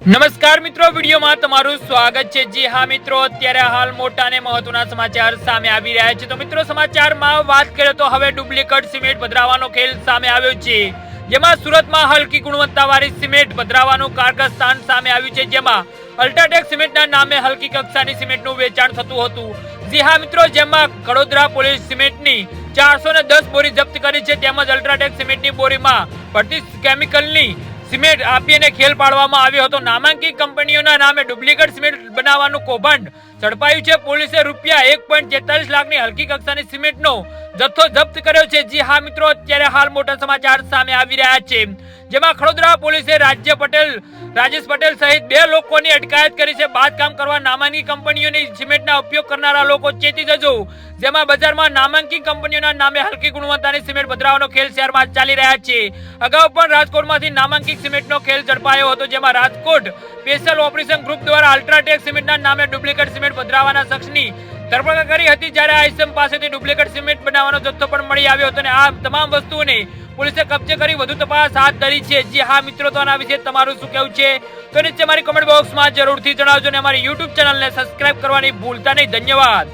નમસ્કાર મિત્રો, વિડીયોમાં તમારું સ્વાગત છે। જી હા મિત્રો, અત્યારે હાલ મોટા અને મહત્વના સમાચાર સામે આવી રહ્યા છે। તો મિત્રો, સમાચારમાં વાત કરીએ તો હવે ડુપ્લિકેટ સિમેન્ટ પધરાવવાનો ખેલ સામે આવ્યો છે, જેમાં સુરતમાં હલકી ગુણવત્તાવાળી સિમેન્ટ પધરાવવાનું કારસ્તાન સામે આવ્યું છે, જેમાં અલ્ટ્રાટેક સિમેન્ટના નામે હલકી કક્ષાની સિમેન્ટનું વેચાણ થતું હતું। જી હા મિત્રો, જેમાં કડોદરા પોલીસ સિમેન્ટની 410 બોરી જપ્ત કરી છે, તેમજ અલ્ટ્રાટેક સિમેન્ટની બોરીમાં ભરતી કેમિકલની સિમેન્ટ આપીને ખેલ પાડવામાં આવ્યો હતો। નામાંકિત કંપનીઓના નામે ડુપ્લિકેટ સિમેન્ટ બનાવવાનું કૌભાંડ ઝડપાયું છે। પોલીસે રૂપિયા 1.43 લાખની હલકી કક્ષાની સિમેન્ટનો જથ્થો જપ્ત કર્યો છે। જી હા મિત્રો, અત્યારે હાલ મોટા સમાચાર સામે આવી રહ્યા છે, જેમાં ખડોદરા પોલીસે રાજેશ પટેલ સહિત 2 લોકોની અટકાયત કરી છે। બાંધકામ કરવા નામાંકિત કંપનીઓની સિમેન્ટના ઉપયોગ કરનારા લોકો ચેતી જજો, જેમાં બજારમાં નામાંકિત કંપનીઓના નામે હલકી ગુણવત્તાની સિમેન્ટ પધરાવવાનો ખેલ શહેરમાં ચાલી રહ્યા છે। અગાઉ પણ રાજકોટમાંથી નામાંકિત સિમેન્ટનો ખેલ ઝડપાયો હતો, જેમાં રાજકોટ સ્પેશિયલ ઓપરેશન ગ્રુપ દ્વારા અલ્ટ્રાટેક સિમેન્ટના નામે ડુપ્લિકેટ સિમેન્ટ પધરાવવાના શખ્સની ધરપકડ કરી હતી, જ્યારે આ ઇસમ પાસેથી ડુપ્લિકેટ સિમેન્ટ બનાવવાનો જથ્થો પણ મળી આવ્યો હતો અને આ તમામ વસ્તુઓને પોલીસે કબજે કરી વધુ તપાસ હાથ ધરી છે। જી હા મિત્રો, તો આના વિશે તમારું શું કહેવું છે તો નીચે મારી કમેન્ટ બોક્સમાં જરૂરથી જણાવજો અને અમારી યુટ્યુબ ચેનલને સબસ્ક્રાઇબ કરવાની ભૂલતા નહીં। ધન્યવાદ।